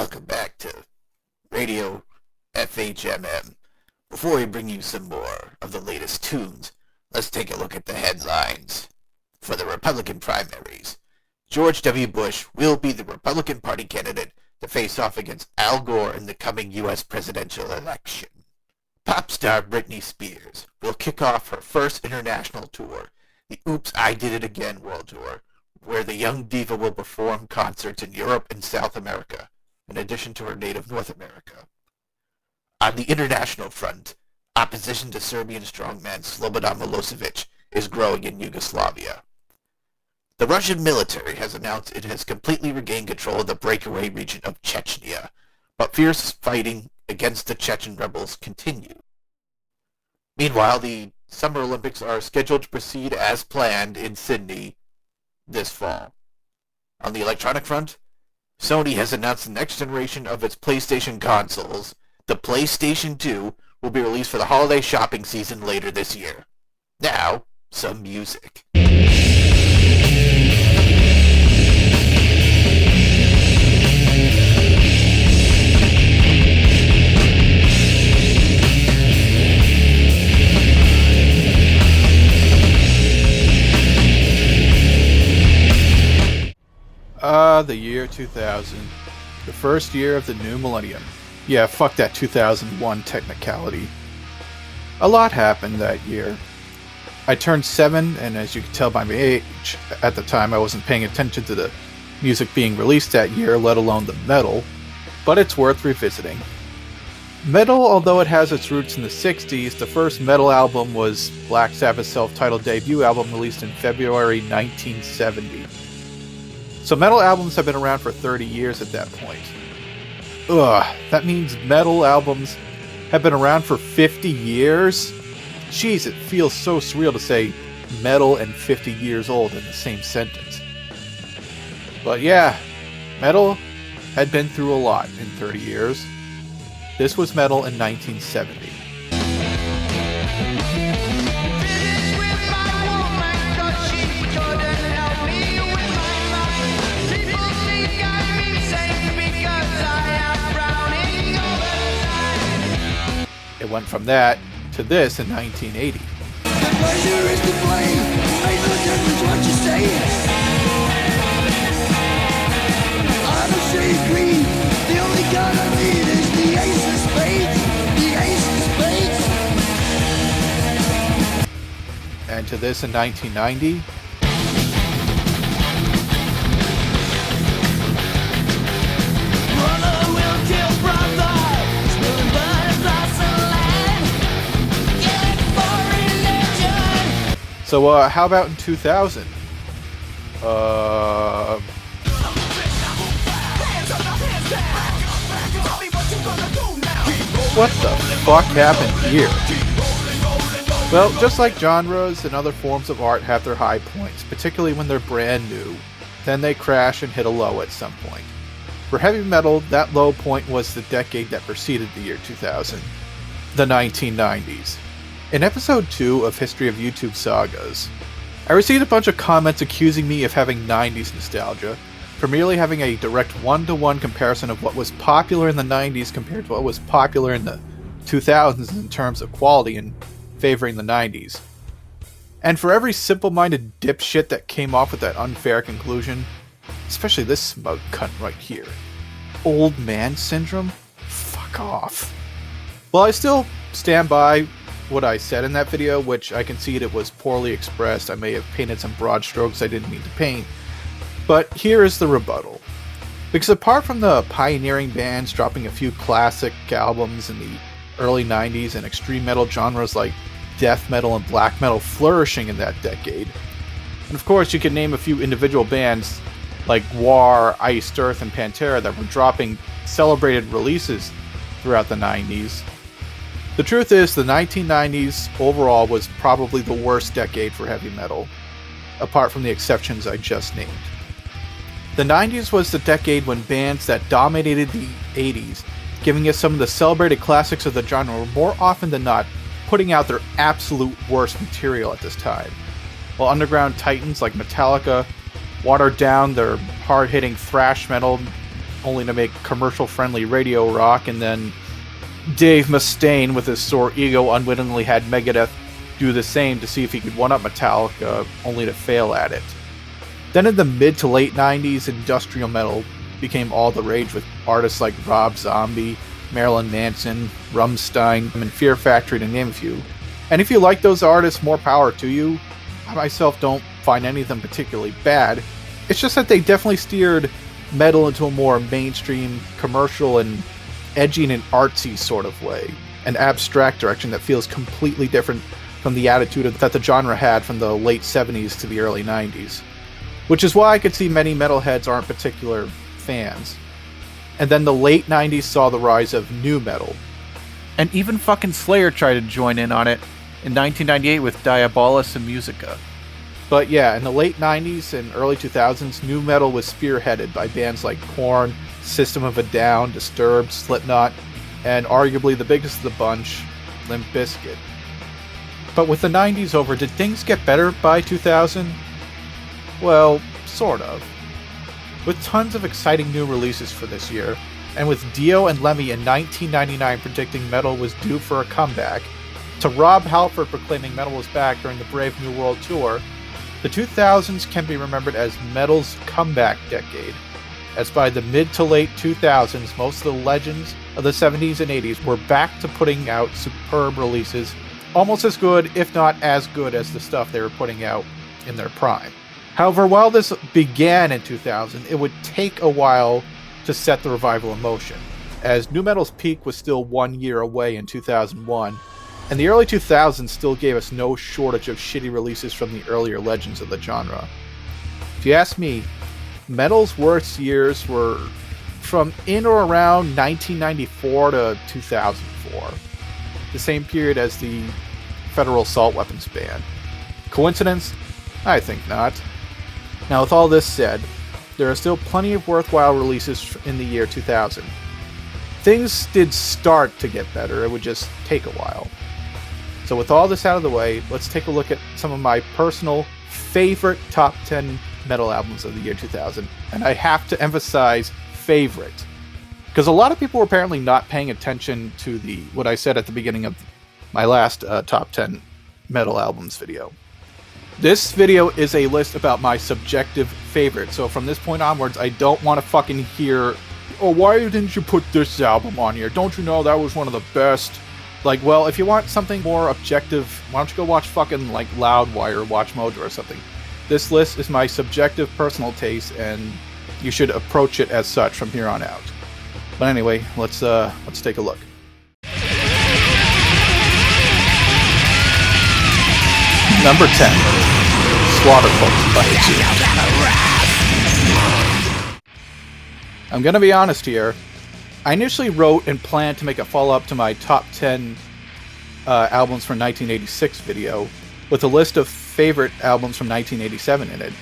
welcome back to Radio FHMM. Before we bring you some more of the latest tunes, let's take a look at the headlines. For the Republican primaries, George W. Bush will be the Republican Party candidate to face off against Al Gore in the coming U.S. presidential election. Pop star Britney Spears will kick off her first international tour, the Oops, I Did It Again World Tour, where the young diva will perform concerts in Europe and South America, in addition to her native North America. On the international front, opposition to Serbian strongman Slobodan Milosevic is growing in Yugoslavia. The Russian military has announced it has completely regained control of the breakaway region of Chechnya, but fierce fighting against the Chechen rebels continue. Meanwhile, the Summer Olympics are scheduled to proceed as planned in Sydney this fall. On the electronic front, Sony has announced the next generation of its PlayStation consoles. The PlayStation 2 will be released for the holiday shopping season later this year. Now, some music. The year 2000. The first year of the new millennium. Yeah, fuck that 2001 technicality. A lot happened that year. I turned 7, and as you can tell by my age, at the time I wasn't paying attention to the music being released that year, let alone the metal, but it's worth revisiting. Metal, although it has its roots in the 60s, the first metal album was Black Sabbath's self-titled debut album released in February 1970. So metal albums have been around for 30 years at that point. Ugh, that means metal albums have been around for 50 years? Jeez, it feels so surreal to say metal and 50 years old in the same sentence. But yeah, metal had been through a lot in 30 years. This was metal in 1970. It went from that to this in 1980. And to this in 1990. So, how about in 2000? What the fuck happened here? Well, just like genres and other forms of art have their high points, particularly when they're brand new, then they crash and hit a low at some point. For heavy metal, that low point was the decade that preceded the year 2000, the 1990s. In episode 2 of History of YouTube Sagas, I received a bunch of comments accusing me of having 90s nostalgia, for merely having a direct one-to-one comparison of what was popular in the 90s compared to what was popular in the 2000s in terms of quality and favoring the 90s. And for every simple-minded dipshit that came off with that unfair conclusion, especially this smug cunt right here, old man syndrome? Fuck off. Well, I still stand by what I said in that video, which I concede it was poorly expressed. I may have painted some broad strokes I didn't mean to paint. But here is the rebuttal. Because apart from the pioneering bands dropping a few classic albums in the early 90s and extreme metal genres like death metal and black metal flourishing in that decade, and of course you could name a few individual bands like War, Iced Earth, and Pantera that were dropping celebrated releases throughout the 90s, the truth is, the 1990s overall was probably the worst decade for heavy metal, apart from the exceptions I just named. The 90s was the decade when bands that dominated the 80s, giving us some of the celebrated classics of the genre, were more often than not putting out their absolute worst material at this time, while underground titans like Metallica watered down their hard-hitting thrash metal only to make commercial-friendly radio rock, and then Dave Mustaine, with his sore ego, unwittingly had Megadeth do the same to see if he could one-up Metallica, only to fail at it. Then in the mid to late 90s, industrial metal became all the rage with artists like Rob Zombie, Marilyn Manson, Rammstein, and Fear Factory, to name a few. And if you like those artists, more power to you. I myself don't find any of them particularly bad. It's just that they definitely steered metal into a more mainstream, commercial, and edgy and artsy sort of way. An abstract direction that feels completely different from the attitude that the genre had from the late 70s to the early 90s. Which is why I could see many metalheads aren't particular fans. And then the late 90s saw the rise of nu metal. And even fucking Slayer tried to join in on it in 1998 with Diabolus and Musica. But yeah, in the late 90s and early 2000s, nu metal was spearheaded by bands like Korn, System of a Down, Disturbed, Slipknot, and arguably the biggest of the bunch, Limp Bizkit. But with the 90s over, did things get better by 2000? Well, sort of. With tons of exciting new releases for this year, and with Dio and Lemmy in 1999 predicting metal was due for a comeback, to Rob Halford proclaiming metal was back during the Brave New World Tour, the 2000s can be remembered as metal's comeback decade, as by the mid to late 2000s, most of the legends of the 70s and 80s were back to putting out superb releases, almost as good, if not as good, as the stuff they were putting out in their prime. However, while this began in 2000, it would take a while to set the revival in motion, as nu metal's peak was still 1 year away in 2001, and the early 2000s still gave us no shortage of shitty releases from the earlier legends of the genre. If you ask me, metal's worst years were from in or around 1994 to 2004, the same period as the federal assault weapons ban. Coincidence? I think not. Now, with all this said, there are still plenty of worthwhile releases in the year 2000. Things did start to get better, it would just take a while. So with all this out of the way, let's take a look at some of my personal favorite top 10 metal albums of the year 2000. And I have to emphasize favorite, because a lot of people were apparently not paying attention to what I said at the beginning of my last top 10 metal albums video. This video is a list about my subjective favorite, so from this point onwards, I don't want to fucking hear, oh, why didn't you put this album on here? Don't you know that was one of the best? Like, well, if you want something more objective, why don't you go watch fucking, like, Loudwire or Watch Mojo or something. This list is my subjective personal taste, and you should approach it as such from here on out. But anyway, let's take a look. Number 10, Slaughter Cult by Exhumed. I'm gonna be honest here. I initially wrote and planned to make a follow-up to my top 10 albums from 1986 video, with a list of favorite albums from 1987 in it.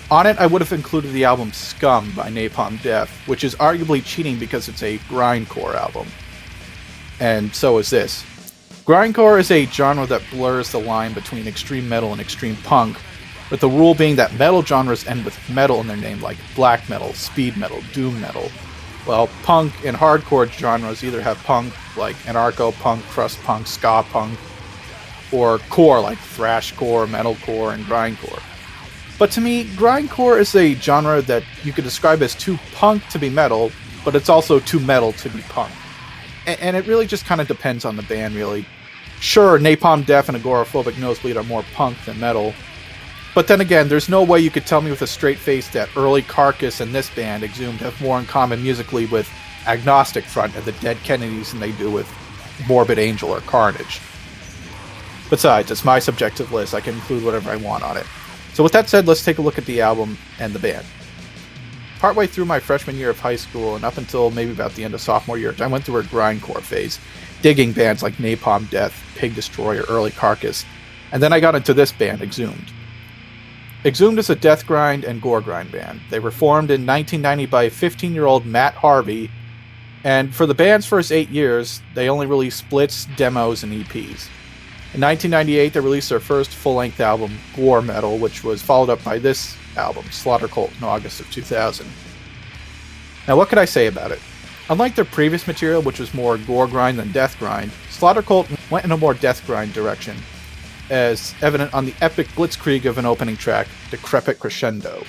On it, I would have included the album Scum by Napalm Death, which is arguably cheating because it's a grindcore album. And so is this. Grindcore is a genre that blurs the line between extreme metal and extreme punk, with the rule being that metal genres end with metal in their name, like black metal, speed metal, doom metal. Well, punk and hardcore genres either have punk, like anarcho-punk, crust-punk, ska-punk, or core, like thrashcore, metalcore, and grindcore. But to me, grindcore is a genre that you could describe as too punk to be metal, but it's also too metal to be punk. And it really just kind of depends on the band, really. Sure, Napalm Death and Agoraphobic Nosebleed are more punk than metal, but then again, there's no way you could tell me with a straight face that early Carcass and this band, Exhumed, have more in common musically with Agnostic Front and the Dead Kennedys than they do with Morbid Angel or Carnage. Besides, it's my subjective list. I can include whatever I want on it. So with that said, let's take a look at the album and the band. Partway through my freshman year of high school and up until maybe about the end of sophomore year, I went through a grindcore phase, digging bands like Napalm Death, Pig Destroyer, early Carcass, and then I got into this band, Exhumed. Exhumed is a death grind and gore grind band. They were formed in 1990 by 15-year-old Matt Harvey, and for the band's first 8 years, they only released splits, demos, and EPs. In 1998, they released their first full-length album, War Metal, which was followed up by this album, Slaughter Cult, in August of 2000. Now, what could I say about it? Unlike their previous material, which was more gore grind than death grind, Slaughter Cult went in a more death grind direction, as evident on the epic blitzkrieg of an opening track, Decrepit Crescendo.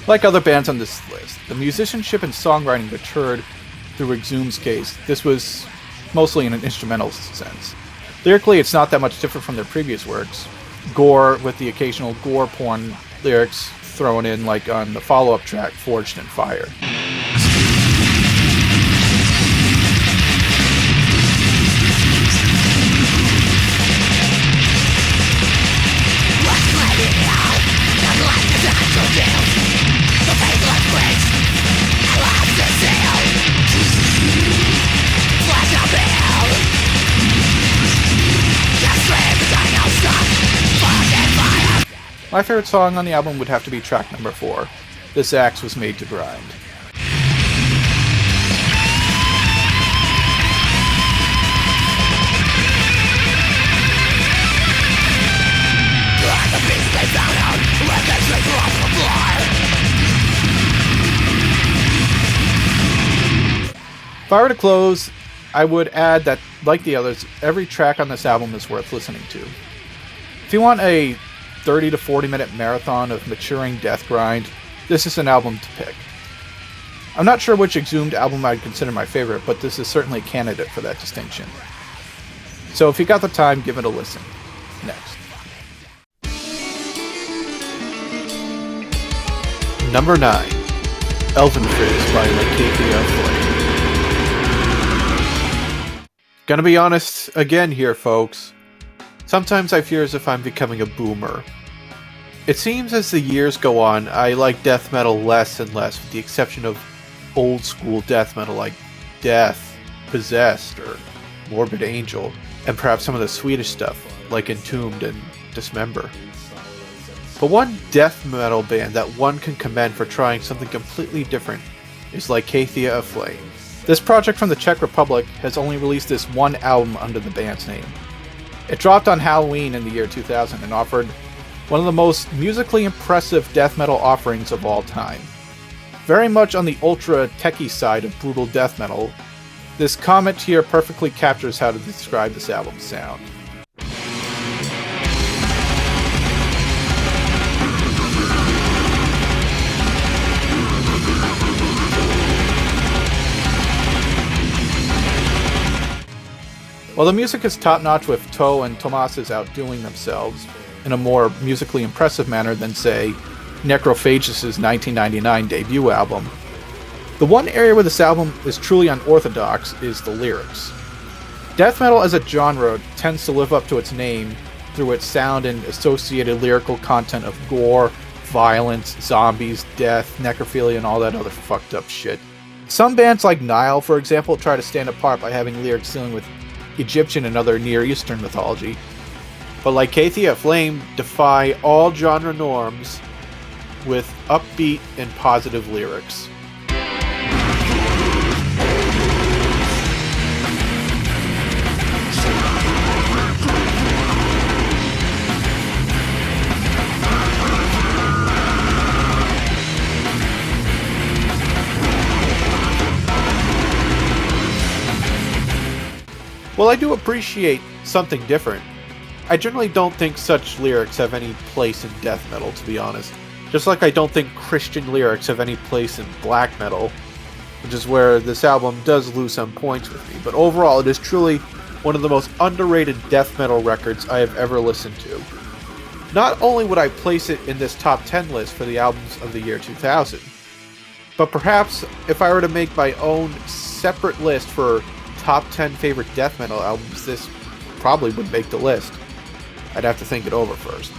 Like other bands on this list, the musicianship and songwriting matured through Exhum's case. This was mostly in an instrumental sense. Lyrically, it's not that much different from their previous works. Gore, with the occasional gore porn lyrics thrown in, like on the follow-up track, Forged in Fire. My favorite song on the album would have to be track number 4, This Axe Was Made to Grind. If I were to close, I would add that, like the others, every track on this album is worth listening to. If you want a 30 to 40 minute marathon of maturing death grind, this is an album to pick. I'm not sure which Exhumed album I'd consider my favorite, but this is certainly a candidate for that distinction. So if you got the time, give it a listen. Next. Number 9. Elven Frizz by Lacathia Flame. Gonna be honest again here, folks. Sometimes I fear as if I'm becoming a boomer. It seems as the years go on, I like death metal less and less, with the exception of old school death metal like Death, Possessed, or Morbid Angel, and perhaps some of the Swedish stuff like Entombed and Dismember. But one death metal band that one can commend for trying something completely different is Lacathia Flame. This project from the Czech Republic has only released this one album under the band's name. It dropped on Halloween in the year 2000 and offered one of the most musically impressive death metal offerings of all time. Very much on the ultra techie side of brutal death metal, this comment here perfectly captures how to describe this album's sound. While the music is top-notch, with Toe and Tomas's outdoing themselves in a more musically impressive manner than, say, Necrophagus' 1999 debut album, the one area where this album is truly unorthodox is the lyrics. Death metal as a genre tends to live up to its name through its sound and associated lyrical content of gore, violence, zombies, death, necrophilia, and all that other fucked up shit. Some bands like Nile, for example, try to stand apart by having lyrics dealing with Egyptian and other Near Eastern mythology, but Lacathia Flame defy all genre norms with upbeat and positive lyrics. While I do appreciate something different, I generally don't think such lyrics have any place in death metal, to be honest. Just like I don't think Christian lyrics have any place in black metal, which is where this album does lose some points with me. But overall, it is truly one of the most underrated death metal records I have ever listened to. Not only would I place it in this top 10 list for the albums of the year 2000, but perhaps if I were to make my own separate list for top 10 favorite death metal albums, this probably would make the list. I'd have to think it over first.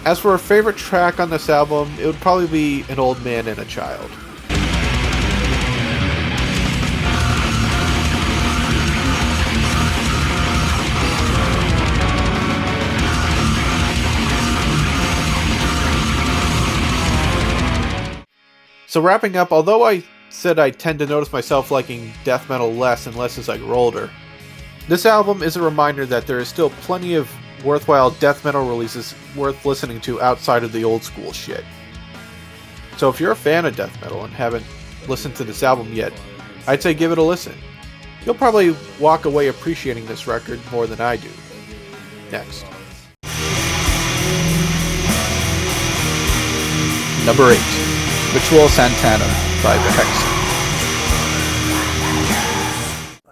As for a favorite track on this album, it would probably be An Old Man and a Child. So wrapping up, although I said I tend to notice myself liking death metal less and less as I grow older. This album is a reminder that there is still plenty of worthwhile death metal releases worth listening to outside of the old school shit. So if you're a fan of death metal and haven't listened to this album yet, I'd say give it a listen. You'll probably walk away appreciating this record more than I do. Next. Number 8. Ritual Santana by The Hexen.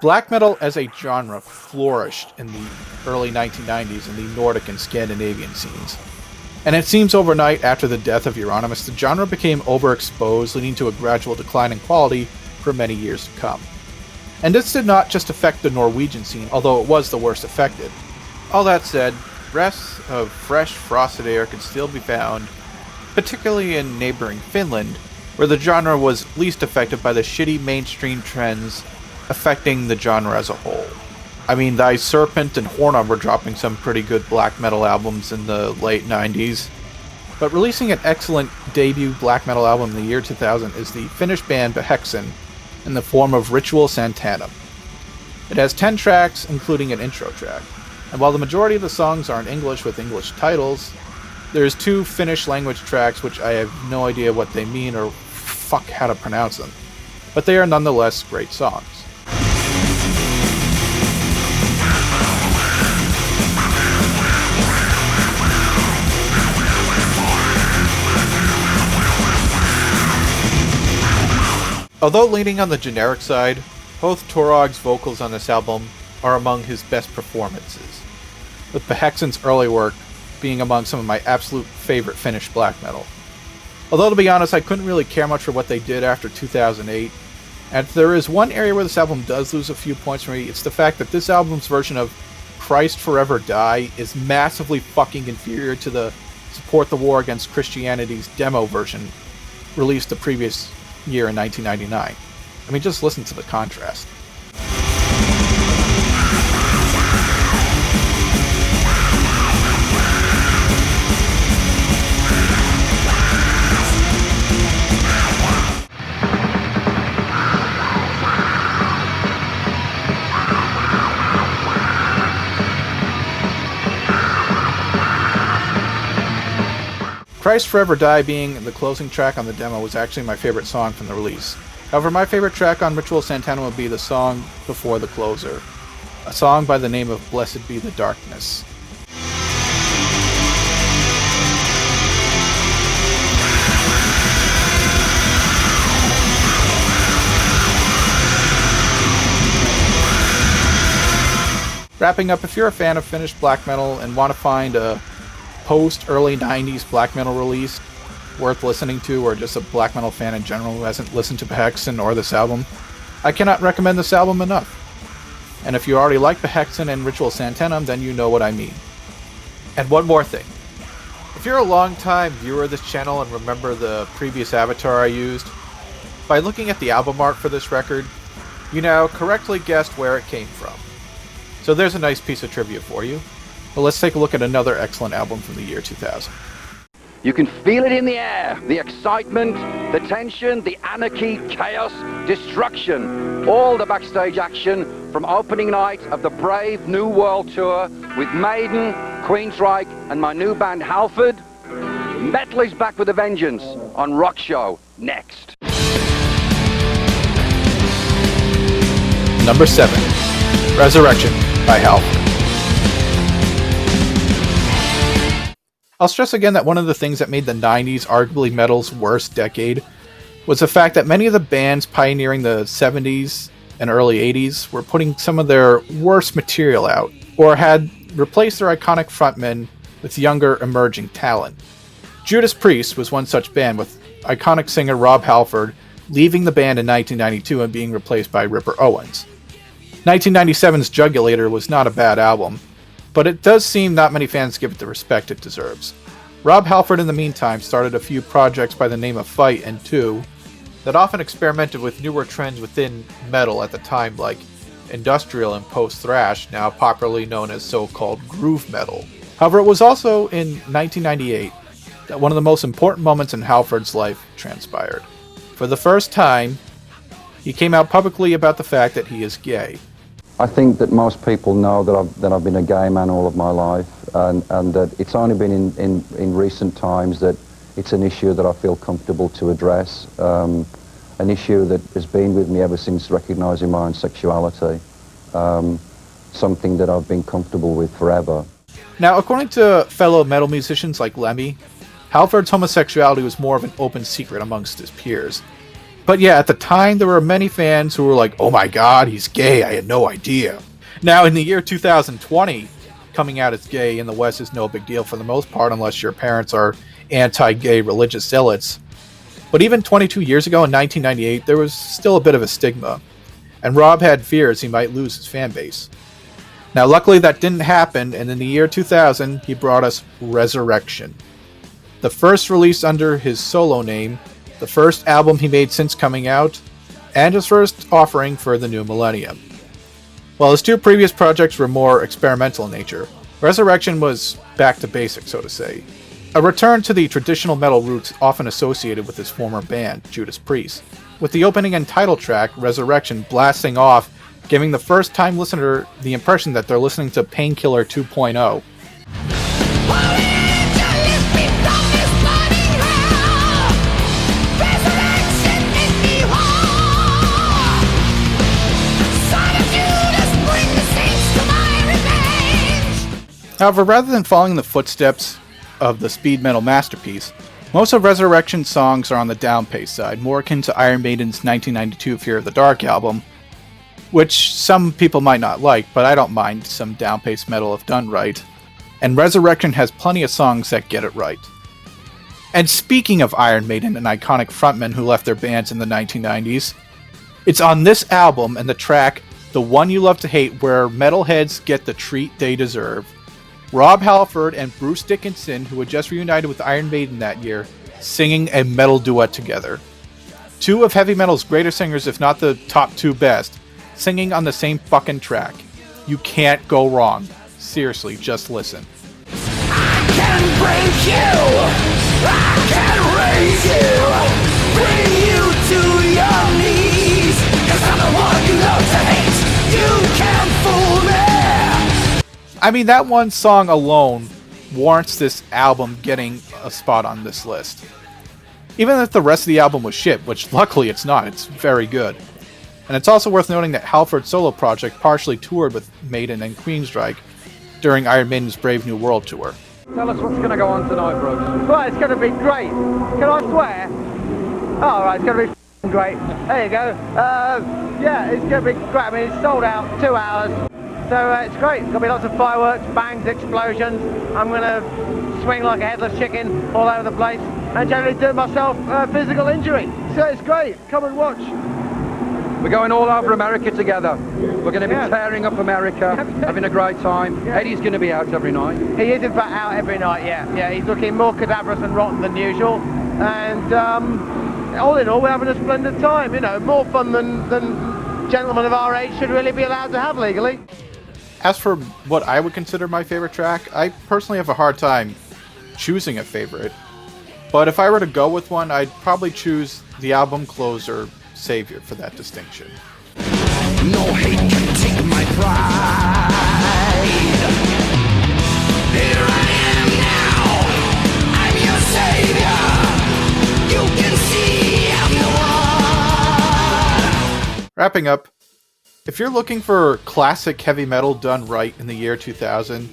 Black metal as a genre flourished in the early 1990s in the Nordic and Scandinavian scenes. And it seems overnight after the death of Euronymous, the genre became overexposed, leading to a gradual decline in quality for many years to come. And this did not just affect the Norwegian scene, although it was the worst affected. All that said, breaths of fresh, frosted air could still be found, particularly in neighboring Finland, where the genre was least affected by the shitty mainstream trends affecting the genre as a whole. I mean, Thy Serpent and Horna were dropping some pretty good black metal albums in the late 90s, but releasing an excellent debut black metal album in the year 2000 is the Finnish band Hexen in the form of Ritual Santana. It has 10 tracks, including an intro track, and while the majority of the songs are in English with English titles, there's 2 Finnish language tracks which I have no idea what they mean or fuck how to pronounce them, but they are nonetheless great songs. Although leaning on the generic side, both Torog's vocals on this album are among his best performances, with Hexen's early work being among some of my absolute favorite Finnish black metal. Although to be honest, I couldn't really care much for what they did after 2008, and if there is one area where this album does lose a few points for me, it's the fact that this album's version of Christ Forever Die is massively fucking inferior to the Support the War Against Christianity's demo version released the previous year in 1999. I mean, just listen to the contrast. Christ Forever Die being the closing track on the demo was actually my favorite song from the release. However, my favorite track on Ritual Santana would be the song before the closer, a song by the name of Blessed Be the Darkness. Wrapping up, if you're a fan of Finnish black metal and want to find a post-early 90s black metal release worth listening to, or just a black metal fan in general who hasn't listened to Hexen or this album, I cannot recommend this album enough. And if you already like Hexen and Ritual Santana, then you know what I mean. And one more thing. If you're a long-time viewer of this channel and remember the previous avatar I used, by looking at the album art for this record, you now correctly guessed where it came from. So there's a nice piece of trivia for you. But let's take a look at another excellent album from the year 2000. You can feel it in the air, the excitement, the tension, the anarchy, chaos, destruction, all the backstage action from opening night of the Brave New World Tour with Maiden, Queensryche and my new band Halford. Metal is back with a vengeance on Rock Show next. Number 7, Resurrection by Halford. I'll stress again that one of the things that made the 90s arguably metal's worst decade was the fact that many of the bands pioneering the 70s and early 80s were putting some of their worst material out, or had replaced their iconic frontmen with younger emerging talent. Judas Priest was one such band, with iconic singer Rob Halford leaving the band in 1992 and being replaced by Ripper Owens. 1997's Jugulator was not a bad album, but it does seem not many fans give it the respect it deserves. Rob Halford, in the meantime, started a few projects by the name of Fight and Two that often experimented with newer trends within metal at the time, like industrial and post-thrash, now popularly known as so-called groove metal. However, it was also in 1998 that one of the most important moments in Halford's life transpired. For the first time, He came out publicly about the fact that he is gay. I think that most people know that I've been a gay man all of my life, and that it's only been in recent times that it's an issue that I feel comfortable to address, an issue that has been with me ever since recognising my own sexuality, something that I've been comfortable with forever. Now, according to fellow metal musicians like Lemmy, Halford's homosexuality was more of an open secret amongst his peers. But yeah, at the time, there were many fans who were like, oh my god, he's gay, I had no idea. Now, in the year 2020, coming out as gay in the West is no big deal for the most part, unless your parents are anti-gay religious zealots. But even 22 years ago in 1998, there was still a bit of a stigma, and Rob had fears he might lose his fan base. Now, luckily that didn't happen, and in the year 2000, he brought us Resurrection. The first release under his solo name, the first album he made since coming out, and his first offering for the new millennium. While his two previous projects were more experimental in nature, Resurrection was back to basics, so to say. A return to the traditional metal roots often associated with his former band, Judas Priest, with the opening and title track, Resurrection, blasting off, giving the first-time listener the impression that they're listening to Painkiller 2.0. However, rather than following the footsteps of the speed metal masterpiece, most of Resurrection's songs are on the down-paced side, more akin to Iron Maiden's 1992 Fear of the Dark album, which some people might not like, but I don't mind some down-paced metal if done right. And Resurrection has plenty of songs that get it right. And speaking of Iron Maiden, an iconic frontman who left their bands in the 1990s, it's on this album and the track The One You Love to Hate where metalheads get the treat they deserve. Rob Halford and Bruce Dickinson, who had just reunited with Iron Maiden that year, singing a metal duet together. Two of heavy metal's greatest singers, if not the top two best, singing on the same fucking track. You can't go wrong. Seriously, just listen. I can break you, I can raise you, bring you to your knees, 'cause I'm the one you love to hate, you can't fool me. I mean, that one song alone warrants this album getting a spot on this list. Even if the rest of the album was shit, which luckily it's not, it's very good. And it's also worth noting that Halford's solo project partially toured with Maiden and Queensryche during Iron Maiden's Brave New World tour. Tell us what's going to go on tonight, Bruce. Right, it's going to be great. Can I swear? Oh, right, it's going to be f***ing great. There you go. Yeah, it's going to be great. I mean, it's sold out, 2 hours. So it's great. There's going to be lots of fireworks, bangs, explosions. I'm going to swing like a headless chicken all over the place and generally do myself physical injury. So it's great. Come and watch. We're going all over America together. We're going to be tearing up America, having a great time. Eddie's going to be out every night. He is in fact out every night, yeah. Yeah, he's looking more cadaverous and rotten than usual. And all in all, we're having a splendid time. You know, more fun than gentlemen of our age should really be allowed to have legally. As for what I would consider my favorite track, I personally have a hard time choosing a favorite. But if I were to go with one, I'd probably choose the album closer, Savior, for that distinction. No hate can take my pride. Here I am now, I'm your savior. You can see I'm the one. Wrapping up, if you're looking for classic heavy metal done right in the year 2000,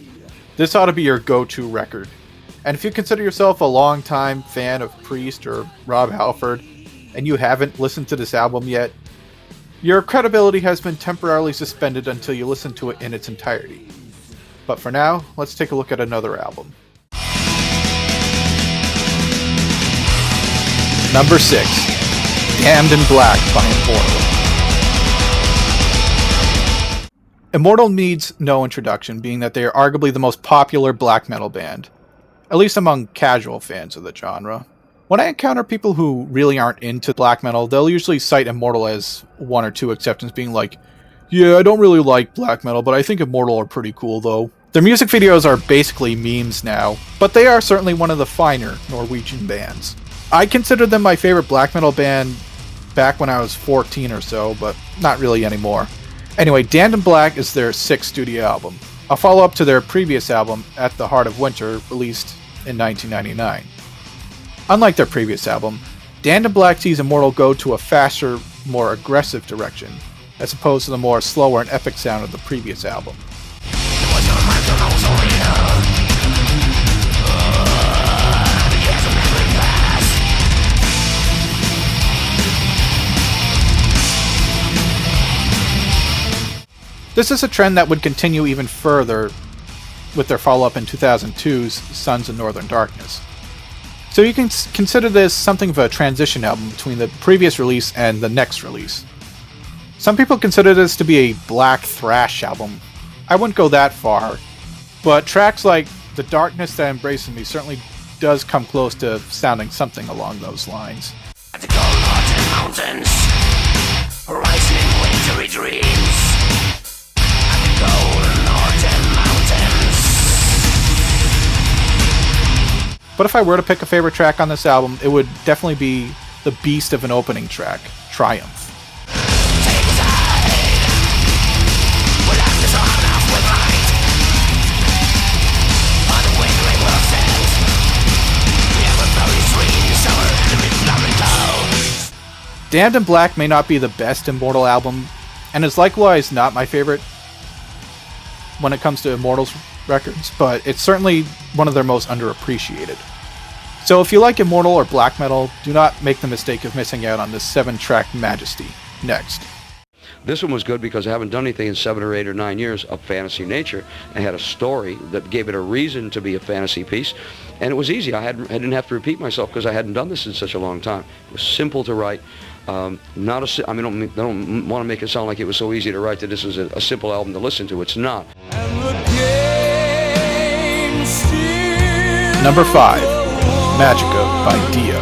this ought to be your go-to record. And if you consider yourself a long-time fan of Priest or Rob Halford, and you haven't listened to this album yet, your credibility has been temporarily suspended until you listen to it in its entirety. But for now, let's take a look at another album. Number 6, Damned in Black by Immortal. Immortal needs no introduction, being that they are arguably the most popular black metal band, at least among casual fans of the genre. When I encounter people who really aren't into black metal, they'll usually cite Immortal as one or two exceptions, being like, yeah, I don't really like black metal, but I think Immortal are pretty cool though. Their music videos are basically memes now, but they are certainly one of the finer Norwegian bands. I consider them my favorite black metal band back when I was 14 or so, but not really anymore. Anyway, Damned in Black is their 6th studio album, a follow-up to their previous album, At the Heart of Winter, released in 1999. Unlike their previous album, Damned in Black sees Immortal go to a faster, more aggressive direction, as opposed to the more slower and epic sound of the previous album. This is a trend that would continue even further with their follow-up in 2002's Sons of Northern Darkness. So you can consider this something of a transition album between the previous release and the next release. Some people consider this to be a black thrash album. I wouldn't go that far, but tracks like The Darkness That Embraces Me certainly does come close to sounding something along those lines. At the cold northern mountains, rising in wintry dreams. At the cold northern mountains. But if I were to pick a favorite track on this album, it would definitely be the beast of an opening track, Triumph. Take a side. We'll have to turn off with light. On the wintry world stands. We have a very sweet summer in the flowering clouds. Damned in Black may not be the best Immortal album, and is likewise not my favorite when it comes to Immortals records, but it's certainly one of their most underappreciated. So if you like Immortal or black metal, do not make the mistake of missing out on this 7-track majesty. Next. This one was good because I haven't done anything in 7 or 8 or 9 years of fantasy nature. I had a story that gave it a reason to be a fantasy piece, and it was easy. I didn't have to repeat myself because I hadn't done this in such a long time. It was simple to write. I don't want to make it sound like it was so easy to write that this was a simple album to listen to. It's not. Number 5, Magica by Dio.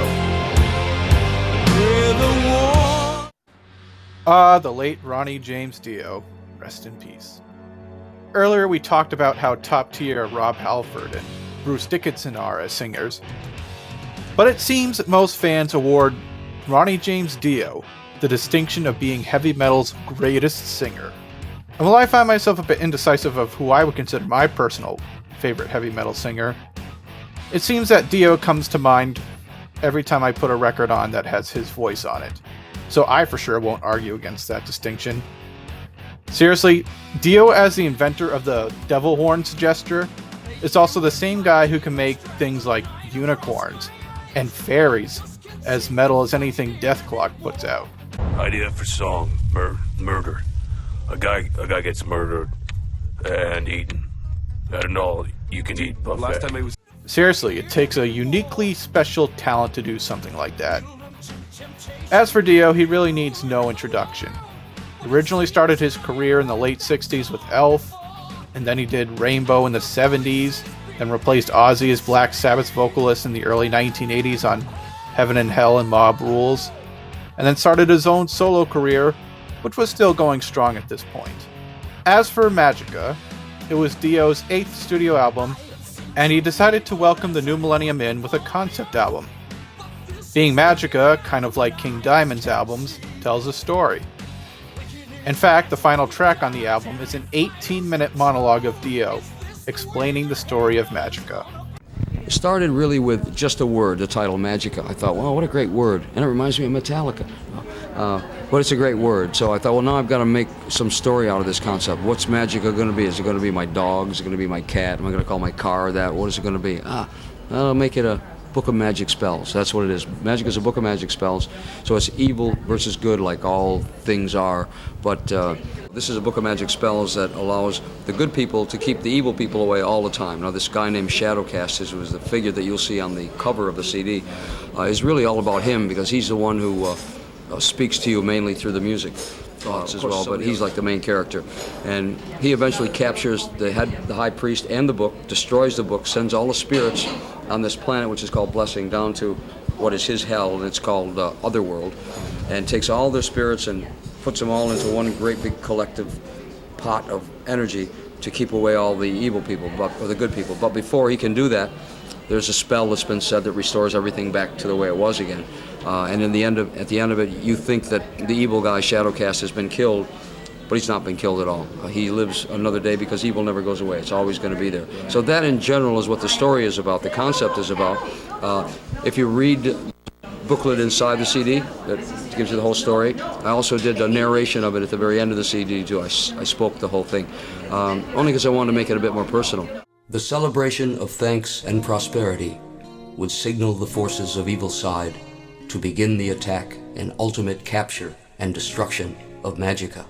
The late Ronnie James Dio. Rest in peace. Earlier we talked about how top-tier Rob Halford and Bruce Dickinson are as singers, but it seems that most fans award Ronnie James Dio the distinction of being heavy metal's greatest singer. And while I find myself a bit indecisive of who I would consider my personal favorite heavy metal singer, it seems that Dio comes to mind every time I put a record on that has his voice on it. So I for sure won't argue against that distinction. Seriously, Dio, as the inventor of the devil horns gesture, is also the same guy who can make things like unicorns and fairies as metal as anything Deathclock puts out. Idea for song, murder. A guy gets murdered and eaten at an all-you-can-eat buffet. Last time it was. Seriously, it takes a uniquely special talent to do something like that. As for Dio, he really needs no introduction. He originally started his career in the late 60s with Elf, and then he did Rainbow in the 70s, then replaced Ozzy as Black Sabbath's vocalist in the early 1980s on Heaven and Hell and Mob Rules, and then started his own solo career, which was still going strong at this point. As for Magica, it was Dio's 8th studio album, and he decided to welcome the new millennium in with a concept album. Being Magica, kind of like King Diamond's albums, tells a story. In fact, the final track on the album is an 18-minute monologue of Dio, explaining the story of Magica. It started really with just a word, the title Magica. I thought, well, what a great word. And it reminds me of Metallica. But it's a great word. So I thought, well, now I've got to make some story out of this concept. What's Magica going to be? Is it going to be my dog? Is it going to be my cat? Am I going to call my car that? What is it going to be? I'll make it a book of magic spells. That's what it is. Magic is a book of magic spells. So it's evil versus good, like all things are. But this is a book of magic spells that allows the good people to keep the evil people away all the time. Now, this guy named Shadowcast, who was the figure that you'll see on the cover of the CD, is really all about him because he's the one who speaks to you mainly through the music. Thoughts as well, but he's like the main character. And he eventually captures the high priest and the book, destroys the book, sends all the spirits on this planet, which is called Blessing, down to what is his hell, and it's called Otherworld, and takes all their spirits and puts them all into one great big collective pot of energy to keep away all the evil people, or the good people. But before he can do that, there's a spell that's been said that restores everything back to the way it was again. And at the end of it, you think that the evil guy Shadowcast has been killed, but he's not been killed at all. He lives another day because evil never goes away. It's always going to be there. So that in general is what the story is about, the concept is about. If you read the booklet inside the CD that gives you the whole story, I also did a narration of it at the very end of the CD too. I spoke the whole thing, only because I wanted to make it a bit more personal. The celebration of thanks and prosperity would signal the forces of evil side to begin the attack and ultimate capture and destruction of Magica.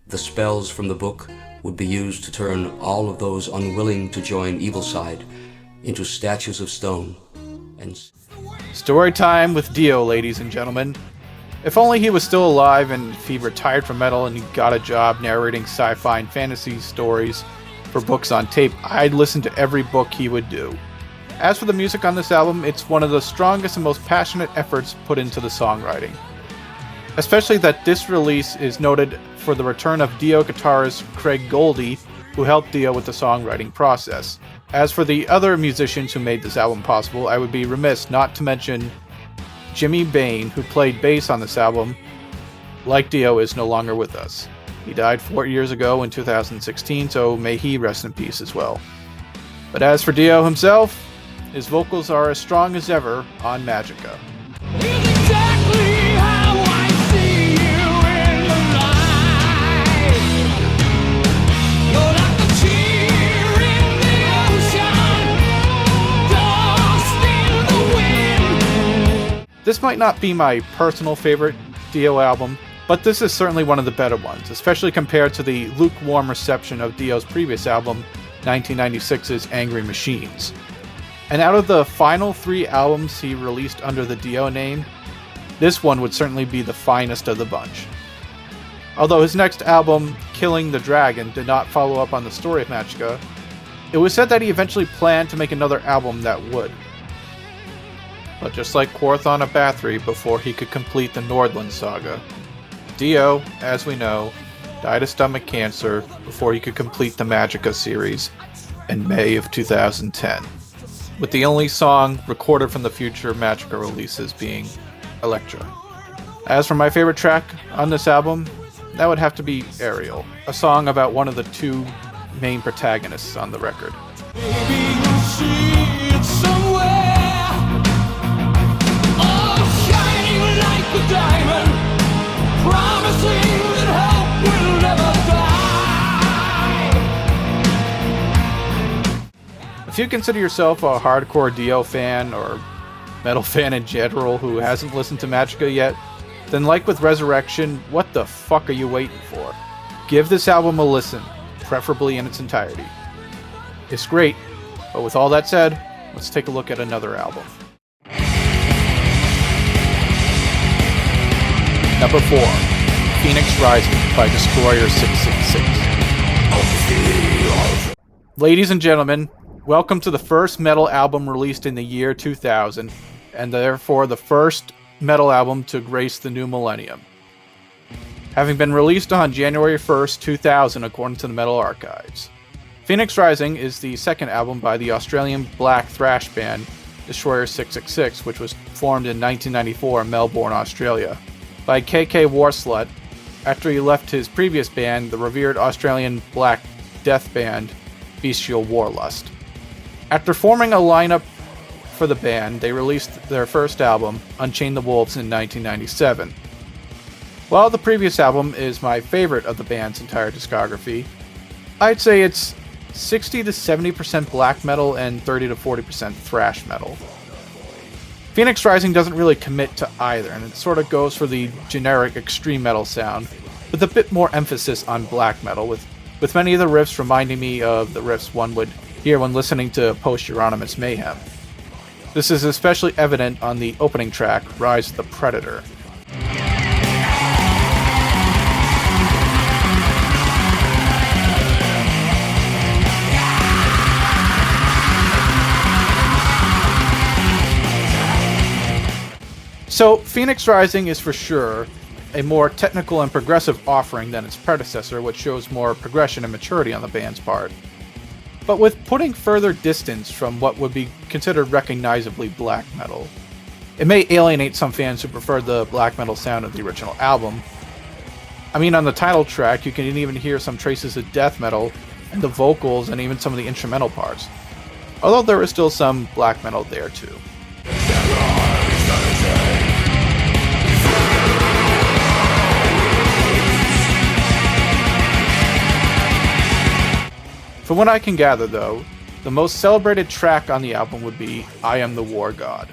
The spells from the book would be used to turn all of those unwilling to join evil side into statues of stone and... Story time with Dio, ladies and gentlemen. If only he was still alive and if he retired from metal and he got a job narrating sci-fi and fantasy stories for books on tape, I'd listen to every book he would do. As for the music on this album, it's one of the strongest and most passionate efforts put into the songwriting. Especially that this release is noted for the return of Dio guitarist Craig Goldie, who helped Dio with the songwriting process. As for the other musicians who made this album possible, I would be remiss not to mention Jimmy Bain, who played bass on this album. Like Dio, is no longer with us. He died 4 years ago in 2016, so may he rest in peace as well. But as for Dio himself, his vocals are as strong as ever on Magica. This might not be my personal favorite Dio album, but this is certainly one of the better ones, especially compared to the lukewarm reception of Dio's previous album, 1996's Angry Machines. And out of the final 3 albums he released under the Dio name, this one would certainly be the finest of the bunch. Although his next album, Killing the Dragon, did not follow up on the story of Magica, it was said that he eventually planned to make another album that would. But just like Quorthon of Bathory before he could complete the Nordland saga, Dio, as we know, died of stomach cancer before he could complete the Magica series in May of 2010, with the only song recorded from the future Magica releases being Electra. As for my favorite track on this album, that would have to be Ariel, a song about one of the 2 main protagonists on the record. If you consider yourself a hardcore Dio fan or metal fan in general who hasn't listened to Magica yet, then like with Resurrection, what the fuck are you waiting for? Give this album a listen, preferably in its entirety. It's great, but with all that said, let's take a look at another album. Number 4, Phoenix Rising by Destroyer 666. Ladies and gentlemen, welcome to the first metal album released in the year 2000, and therefore the first metal album to grace the new millennium. Having been released on January 1st, 2000 according to the Metal Archives. Phoenix Rising is the second album by the Australian black thrash band Destroyer 666, which was formed in 1994 in Melbourne, Australia, by KK Warslut after he left his previous band, the revered Australian black death band Bestial Warlust. After forming a lineup for the band, they released their first album, Unchain the Wolves, in 1997. While the previous album is my favorite of the band's entire discography, I'd say it's 60 to 70% black metal and 30 to 40% thrash metal. Phoenix Rising doesn't really commit to either, and it sort of goes for the generic extreme metal sound, with a bit more emphasis on black metal, with many of the riffs reminding me of the riffs one would hear when listening to post-Euronymous Mayhem. This is especially evident on the opening track, Rise of the Predator. So, Phoenix Rising is for sure a more technical and progressive offering than its predecessor, which shows more progression and maturity on the band's part. But with putting further distance from what would be considered recognizably black metal. It may alienate some fans who prefer the black metal sound of the original album. I mean, on the title track, you can even hear some traces of death metal, and the vocals, and even some of the instrumental parts. Although there is still some black metal there too. From what I can gather, though, the most celebrated track on the album would be I Am the War God.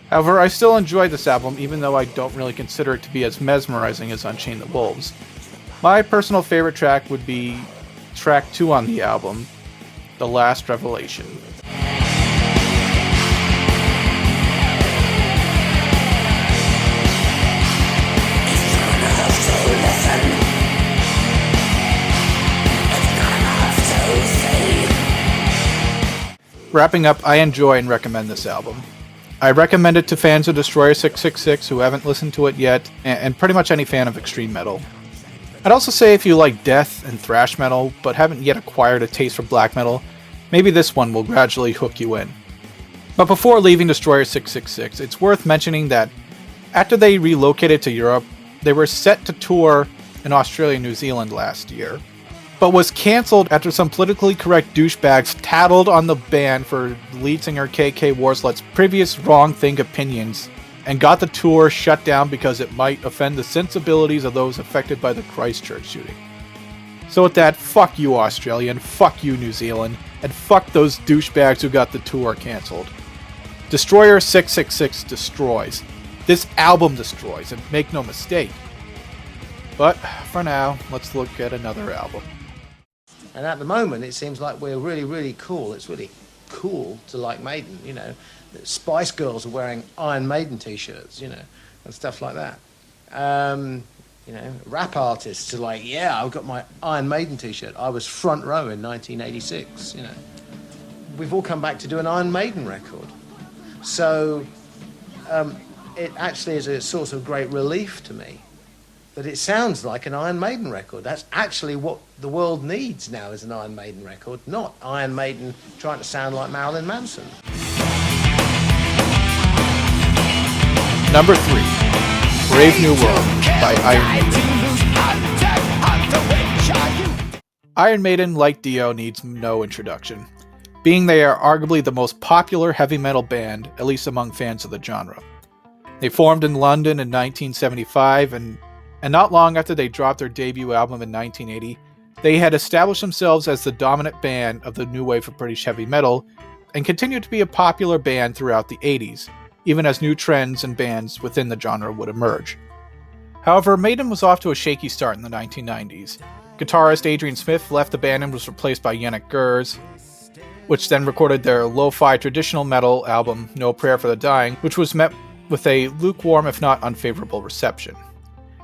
However, I still enjoy this album, even though I don't really consider it to be as mesmerizing as Unchain the Wolves. My personal favorite track would be track 2 on the album, The Last Revelation. Wrapping up, I enjoy and recommend this album. I recommend it to fans of Destroyer 666 who haven't listened to it yet, and pretty much any fan of extreme metal. I'd also say if you like death and thrash metal, but haven't yet acquired a taste for black metal, maybe this one will gradually hook you in. But before leaving Destroyer 666, it's worth mentioning that after they relocated to Europe, they were set to tour in Australia and New Zealand last year, but was cancelled after some politically correct douchebags tattled on the band for lead singer KK Warslet's previous wrong thing opinions, and got the tour shut down because it might offend the sensibilities of those affected by the Christchurch shooting. So with that, fuck you Australia, and fuck you New Zealand, and fuck those douchebags who got the tour cancelled. Destroyer 666 destroys. This album destroys, and make no mistake. But for now, let's look at another album. And at the moment, it seems like we're really, really cool. It's really cool to like Maiden, you know. The Spice Girls are wearing Iron Maiden t-shirts, you know, and stuff like that. You know, rap artists are like, yeah, I've got my Iron Maiden t-shirt. I was front row in 1986, you know. We've all come back to do an Iron Maiden record. So it actually is a source of great relief to me that it sounds like an Iron Maiden record. That's actually what the world needs now, is an Iron Maiden record, not Iron Maiden trying to sound like Marilyn Manson. Number 3, Brave New World by Iron Maiden. Iron Maiden, like Dio, needs no introduction, being they are arguably the most popular heavy metal band, at least among fans of the genre. They formed in London in 1975, and not long after they dropped their debut album in 1980, they had established themselves as the dominant band of the new wave of British heavy metal, and continued to be a popular band throughout the 80s, even as new trends and bands within the genre would emerge. However, Maiden was off to a shaky start in the 1990s. Guitarist Adrian Smith left the band and was replaced by Yannick Gers, which then recorded their lo-fi traditional metal album No Prayer for the Dying, which was met with a lukewarm if not unfavorable reception.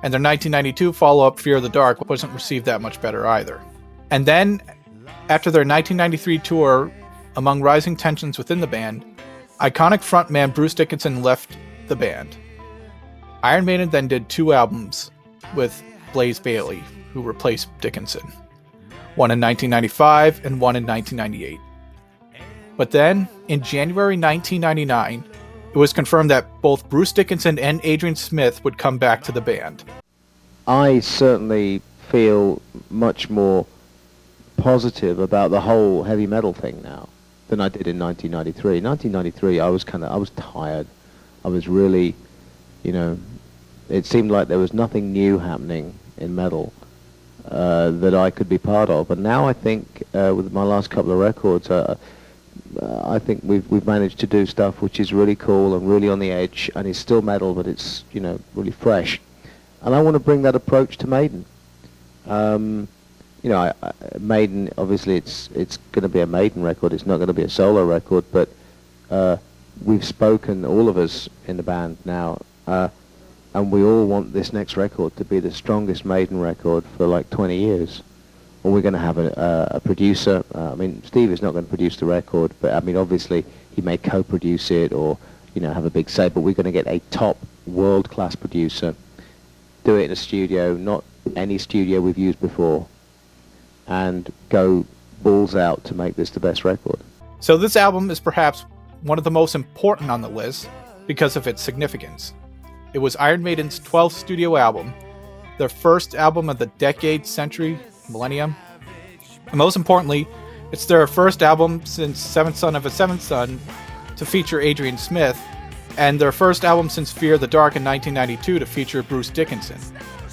And their 1992 follow-up, Fear of the Dark, wasn't received that much better either. And then, after their 1993 tour, among rising tensions within the band, iconic frontman Bruce Dickinson left the band. Iron Maiden then did 2 albums with Blaze Bayley, who replaced Dickinson. One in 1995 and one in 1998. But then, in January 1999, it was confirmed that both Bruce Dickinson and Adrian Smith would come back to the band. I certainly feel much more positive about the whole heavy metal thing now than I did in 1993. 1993, I was tired. I was really, you know, it seemed like there was nothing new happening in metal that I could be part of. And now I think with my last couple of records, I think we've managed to do stuff which is really cool and really on the edge, and it's still metal, but it's, you know, really fresh. And I want to bring that approach to Maiden. You know, Maiden, obviously it's going to be a Maiden record. It's not going to be a solo record, but we've spoken, all of us in the band now, and we all want this next record to be the strongest Maiden record for like 20 years. Or we're going to have a producer. I mean, Steve is not going to produce the record, but I mean, obviously he may co-produce it or, you know, have a big say. But we're going to get a top world-class producer, do it in a studio, not any studio we've used before, and go balls out to make this the best record. So this album is perhaps one of the most important on the list because of its significance. It was Iron Maiden's 12th studio album, their first album of the decade, century, millennium. And most importantly, it's their first album since Seventh Son of a Seventh Son to feature Adrian Smith, and their first album since Fear the Dark in 1992 to feature Bruce Dickinson.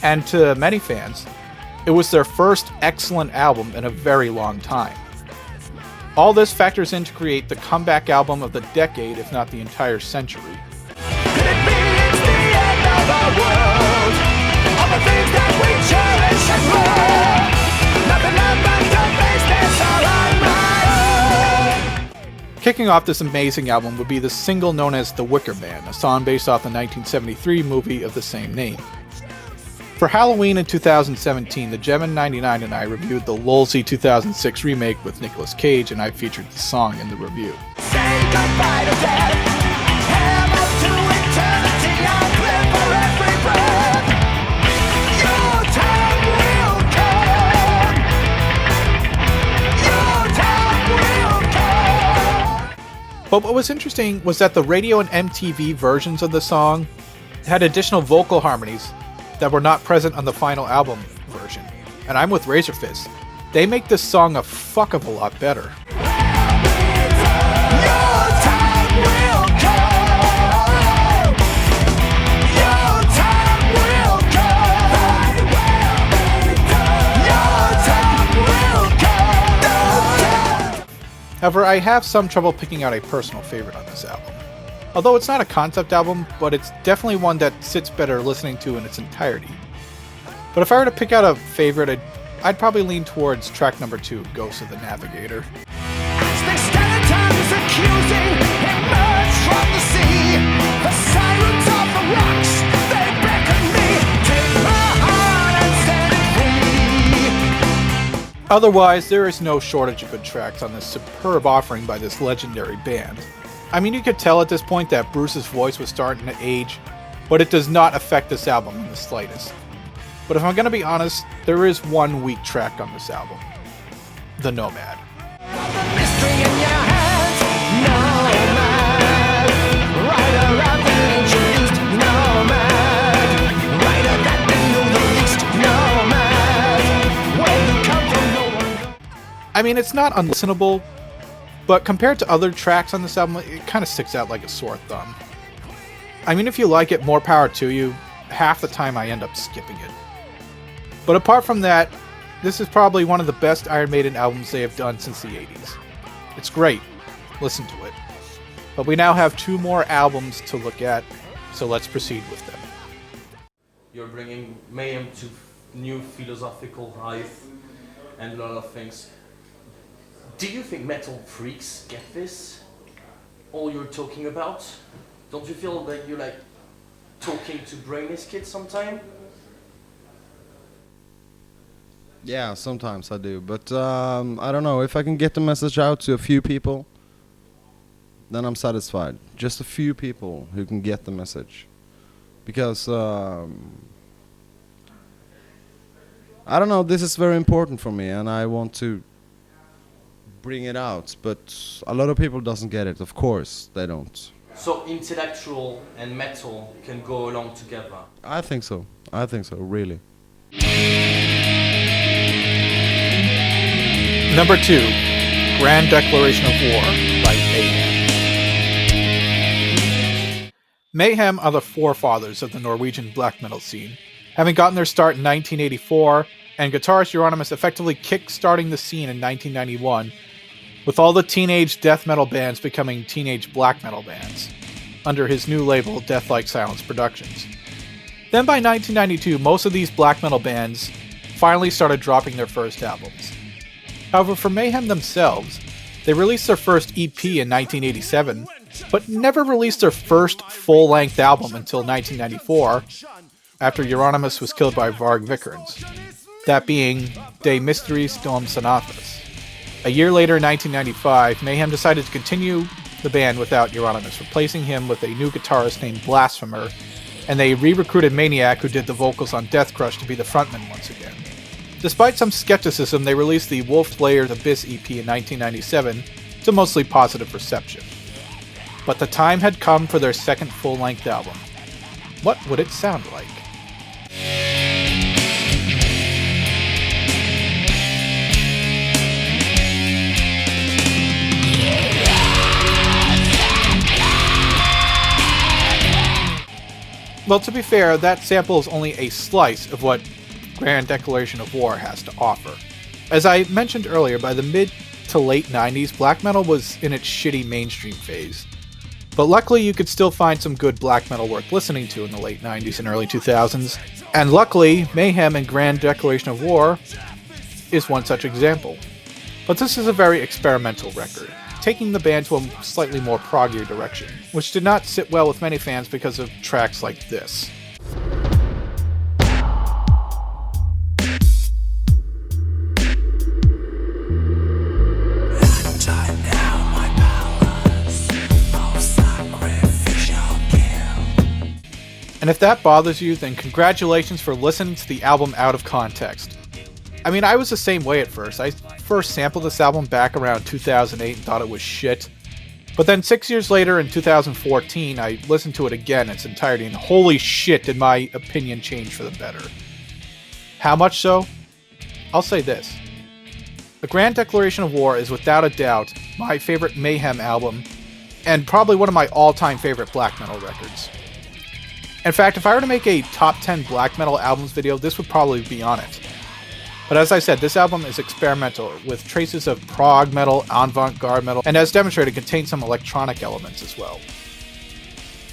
And to many fans, it was their first excellent album in a very long time. All this factors in to create the comeback album of the decade, if not the entire century. Kicking off this amazing album would be the single known as The Wicker Man, a song based off the 1973 movie of the same name. For Halloween in 2017, the Gemmin 99 and I reviewed the Lolsey 2006 remake with Nicolas Cage, and I featured the song in the review. But what was interesting was that the radio and MTV versions of the song had additional vocal harmonies that were not present on the final album version. And I'm with Razorfist. They make this song a fuck of a lot better. However, I have some trouble picking out a personal favorite on this album. Although it's not a concept album, but it's definitely one that sits better listening to in its entirety. But if I were to pick out a favorite, I'd probably lean towards track number 2, Ghost of the Navigator. Otherwise, there is no shortage of good tracks on this superb offering by this legendary band. I mean, you could tell at this point that Bruce's voice was starting to age, but it does not affect this album in the slightest. But if I'm going to be honest, there is one weak track on this album. The Nomad. I mean, it's not unlistenable, but compared to other tracks on this album, it kind of sticks out like a sore thumb. I mean, if you like it, more power to you. Half the time I end up skipping it. But apart from that, this is probably one of the best Iron Maiden albums they have done since the 80s. It's great. Listen to it. But we now have 2 more albums to look at, so let's proceed with them. You're bringing Mayhem to new philosophical height and a lot of things. Do you think metal freaks get this? All you're talking about? Don't you feel that you're like talking to brainless kids sometime? Yeah, sometimes I do, but I don't know, if I can get the message out to a few people, then I'm satisfied. Just a few people who can get the message. Because I don't know, this is very important for me and I want to bring it out, but a lot of people doesn't get it, of course they don't. So intellectual and metal can go along together? I think so, really. Number 2, Grand Declaration of War by Mayhem. Mayhem are the forefathers of the Norwegian black metal scene, having gotten their start in 1984, and guitarist Euronymous effectively kick-starting the scene in 1991, with all the teenage death metal bands becoming teenage black metal bands, under his new label Death Like Silence Productions. Then by 1992, most of these black metal bands finally started dropping their first albums. However, for Mayhem themselves, they released their first EP in 1987, but never released their first full-length album until 1994, after Euronymous was killed by Varg Vikernes, that being De Mysteries Dom Sonatas. A year later, in 1995, Mayhem decided to continue the band without Euronymous, replacing him with a new guitarist named Blasphemer, and they re-recruited Maniac, who did the vocals on Death Crush, to be the frontman once again. Despite some skepticism, they released the Wolf Layers Abyss EP in 1997 to mostly positive reception. But the time had come for their second full-length album. What would it sound like? Well, to be fair, that sample is only a slice of what Grand Declaration of War has to offer. As I mentioned earlier, by the mid to late 90s, black metal was in its shitty mainstream phase. But luckily you could still find some good black metal worth listening to in the late 90s and early 2000s, and luckily Mayhem and Grand Declaration of War is one such example. But this is a very experimental record, taking the band to a slightly more proggier direction, which did not sit well with many fans because of tracks like this. And if that bothers you, then congratulations for listening to the album out of context. I mean, I was the same way at first. I first sampled this album back around 2008 and thought it was shit. But then 6 years later, in 2014, I listened to it again in its entirety, and holy shit did my opinion change for the better. How much so? I'll say this. The Grand Declaration of War is without a doubt my favorite Mayhem album, and probably one of my all-time favorite black metal records. In fact, if I were to make a top 10 black metal albums video, this would probably be on it. But as I said, this album is experimental, with traces of prog metal, avant-garde metal, and as demonstrated, contains some electronic elements as well.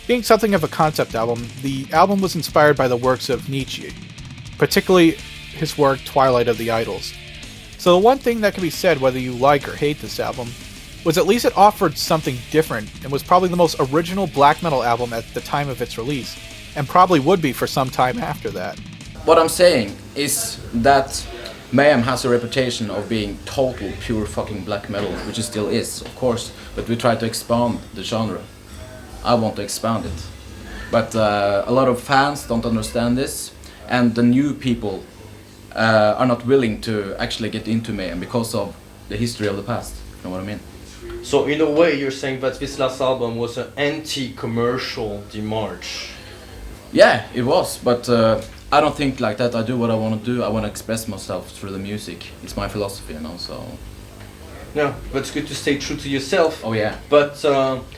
Being something of a concept album, the album was inspired by the works of Nietzsche, particularly his work Twilight of the Idols. So the one thing that can be said, whether you like or hate this album, was at least it offered something different, and was probably the most original black metal album at the time of its release, and probably would be for some time after that. What I'm saying is that Mayhem has a reputation of being total pure fucking black metal, which it still is, of course, but we try to expand the genre. I want to expand it. But a lot of fans don't understand this, and the new people are not willing to actually get into Mayhem because of the history of the past, you know what I mean? So in a way you're saying that this last album was an anti-commercial demarche. Yeah, it was, but I don't think like that. I do what I want to do. I want to express myself through the music. It's my philosophy, you know, so... Yeah, but it's good to stay true to yourself. Oh yeah. But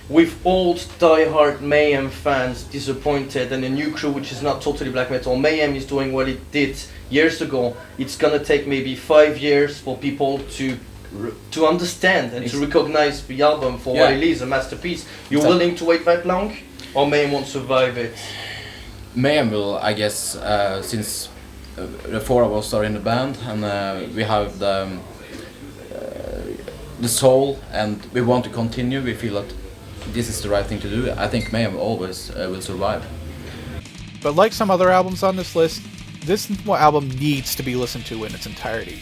with old die-hard Mayhem fans disappointed and a new crew which is not totally black metal, Mayhem is doing what it did years ago. It's gonna take maybe 5 years for people to understand and to recognize the album for what it is, a masterpiece. You're willing to wait that long? Or Mayhem won't survive it? Mayhem will, I guess, since the four of us are in the band, and we have the soul, and we want to continue. We feel that this is the right thing to do. I think Mayhem always will survive. But like some other albums on this list, this album needs to be listened to in its entirety.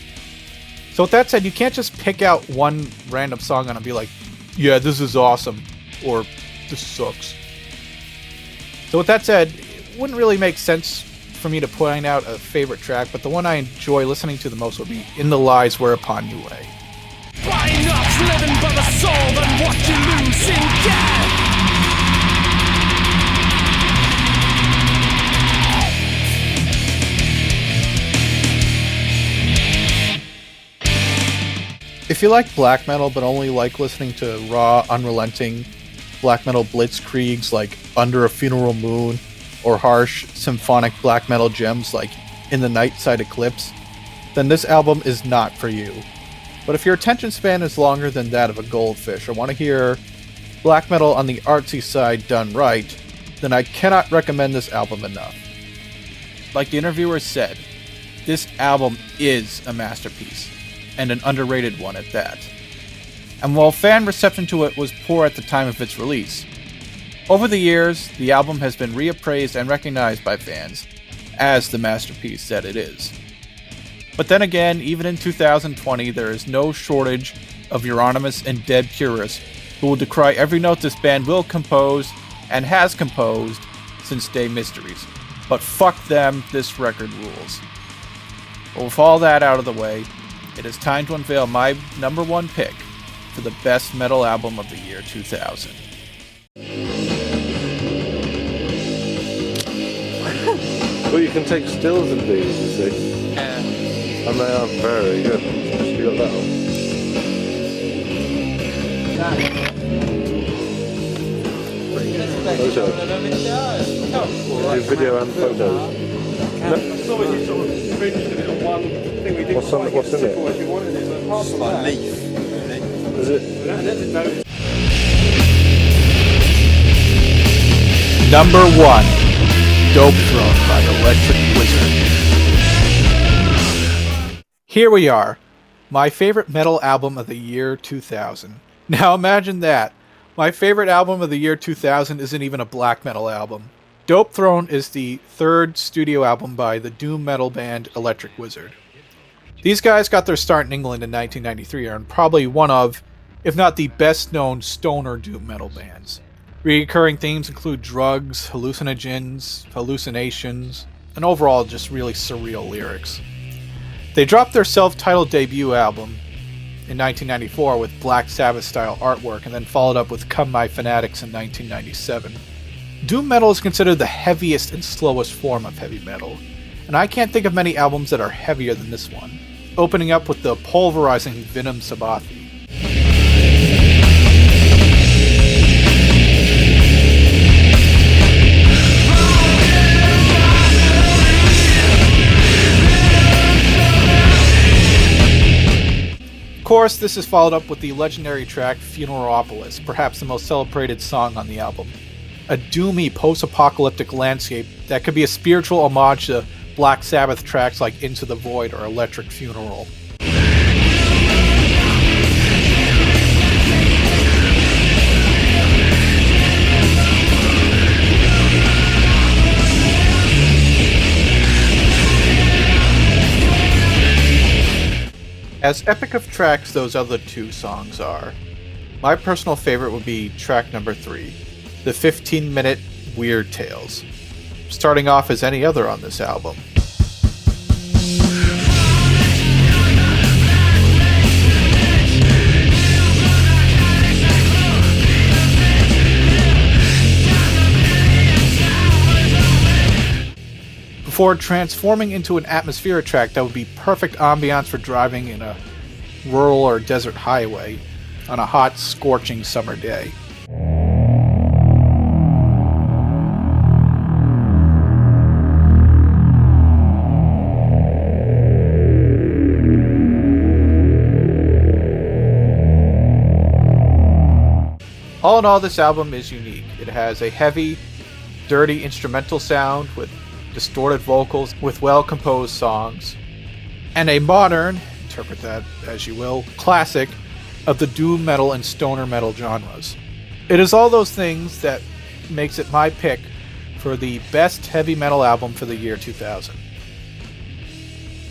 So with that said, you can't just pick out one random song and be like, yeah, this is awesome, or this sucks. So with that said, it wouldn't really make sense for me to point out a favorite track, but the one I enjoy listening to the most would be In the Lies Whereupon You Lay. By not living by the soul, then what you lose in death. If you like black metal but only like listening to raw, unrelenting black metal blitzkriegs like Under a Funeral Moon, or harsh, symphonic black metal gems like In the Nightside Eclipse, then this album is not for you. But if your attention span is longer than that of a goldfish, or want to hear black metal on the artsy side done right, then I cannot recommend this album enough. Like the interviewer said, this album is a masterpiece, and an underrated one at that. And while fan reception to it was poor at the time of its release, over the years, the album has been reappraised and recognized by fans as the masterpiece that it is. But then again, even in 2020, there is no shortage of Euronymous and dead purists who will decry every note this band will compose and has composed since Day Mysteries. But fuck them, this record rules. But with all that out of the way, it is time to unveil my number one pick for the best metal album of the year 2000. Well, you can take stills of these, you see. Yeah. And they are very good. You got that one. Photo. Do video and photos. No? What's in it? Just like leaf. Is it? Number 1, Dope Throne by Electric Wizard. Here we are, my favorite metal album of the year 2000. Now imagine that. My favorite album of the year 2000 isn't even a black metal album. Dope Throne is the third studio album by the doom metal band Electric Wizard. These guys got their start in England in 1993 and are probably one of, if not the best known stoner doom metal bands. Recurring themes include drugs, hallucinogens, hallucinations, and overall just really surreal lyrics. They dropped their self-titled debut album in 1994 with Black Sabbath-style artwork, and then followed up with Come My Fanatics in 1997. Doom metal is considered the heaviest and slowest form of heavy metal, and I can't think of many albums that are heavier than this one, opening up with the pulverizing Venom Sabathi. Of course, this is followed up with the legendary track Funeralopolis, perhaps the most celebrated song on the album. A doomy post-apocalyptic landscape that could be a spiritual homage to Black Sabbath tracks like Into the Void or Electric Funeral. As epic of tracks those other two songs are, my personal favorite would be track number 3, the 15-minute Weird Tales, starting off as any other on this album. Before transforming into an atmospheric track that would be perfect ambiance for driving in a rural or desert highway on a hot, scorching summer day. All in all, this album is unique. It has a heavy, dirty instrumental sound with distorted vocals with well-composed songs, and a modern, interpret that as you will, classic of the doom metal and stoner metal genres. It is all those things that makes it my pick for the best heavy metal album for the year 2000.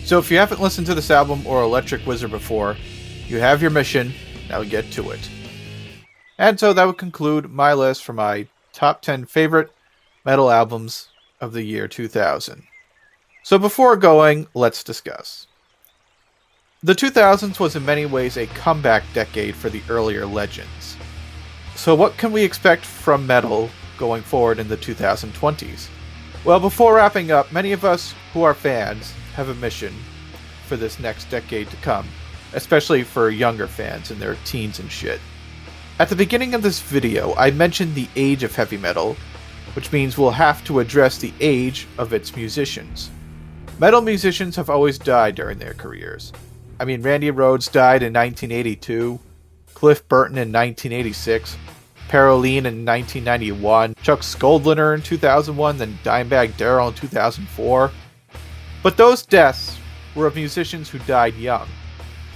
So if you haven't listened to this album or Electric Wizard before, you have your mission, now get to it. And so that would conclude my list for my top 10 favorite metal albums of the year 2000. So before going, let's discuss. The 2000s was in many ways a comeback decade for the earlier legends. So what can we expect from metal going forward in the 2020s? Well, before wrapping up, many of us who are fans have a mission for this next decade to come, especially for younger fans in their teens and shit. At the beginning of this video, I mentioned the age of heavy metal, which means we'll have to address the age of its musicians. Metal musicians have always died during their careers. I mean, Randy Rhoads died in 1982, Cliff Burton in 1986, Paroline in 1991, Chuck Schuldiner in 2001, then Dimebag Darrell in 2004. But those deaths were of musicians who died young.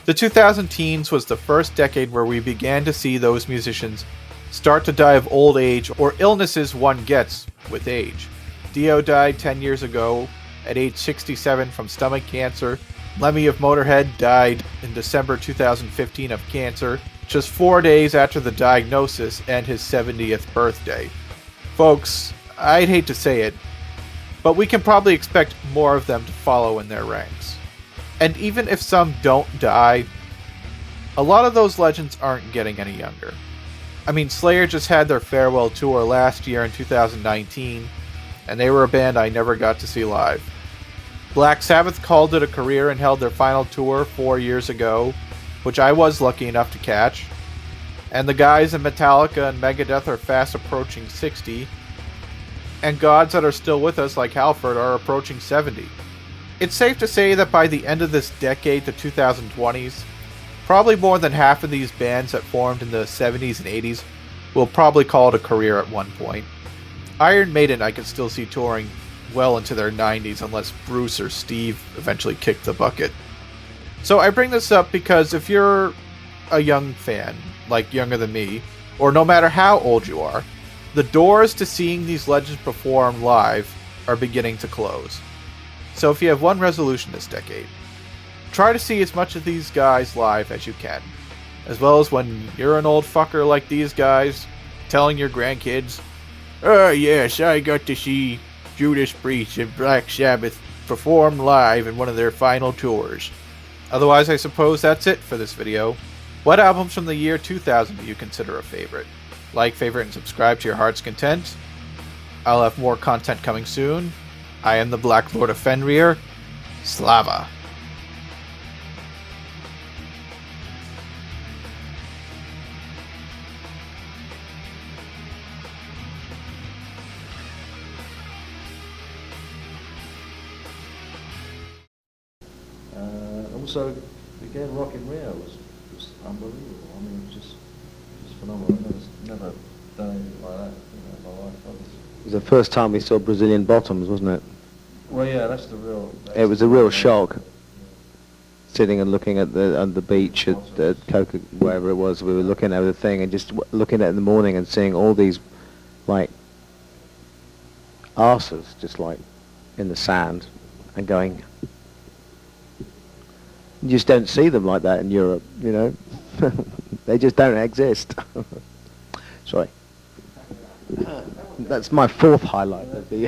The 2000 teens was the first decade where we began to see those musicians start to die of old age or illnesses one gets with age. Dio died 10 years ago at age 67 from stomach cancer. Lemmy of Motorhead died in December 2015 of cancer, just 4 days after the diagnosis and his 70th birthday. Folks, I'd hate to say it, but we can probably expect more of them to follow in their ranks. And even if some don't die, a lot of those legends aren't getting any younger. I mean, Slayer just had their farewell tour last year in 2019, and they were a band I never got to see live. Black Sabbath called it a career and held their final tour 4 years ago, which I was lucky enough to catch. And the guys in Metallica and Megadeth are fast approaching 60, and gods that are still with us like Halford are approaching 70. It's safe to say that by the end of this decade, the 2020s, probably more than half of these bands that formed in the 70s and 80s will probably call it a career at one point. Iron Maiden I could still see touring well into their 90s unless Bruce or Steve eventually kicked the bucket. So I bring this up because if you're a young fan, like younger than me, or no matter how old you are, the doors to seeing these legends perform live are beginning to close. So if you have one resolution this decade, try to see as much of these guys live as you can, as well as when you're an old fucker like these guys, telling your grandkids, "Oh yes, I got to see Judas Priest and Black Sabbath perform live in one of their final tours." Otherwise, I suppose that's it for this video. What albums from the year 2000 do you consider a favorite? Like, favorite, and subscribe to your heart's content. I'll have more content coming soon. I am the Black Lord of Fenrir. Slava. Also, again, Rock in Rio was unbelievable. I mean, it was just phenomenal. I've never done anything like that in my life. It was the first time we saw Brazilian bottoms, wasn't it? Well, yeah, that's the real... It was a real shock. Sitting and looking at the beach at Coca, wherever it was, we were looking at the thing and just looking at it in the morning and seeing all these, like, arses just like in the sand and going... You just don't see them like that in Europe, you know. They just don't exist. Sorry. That's my fourth highlight of the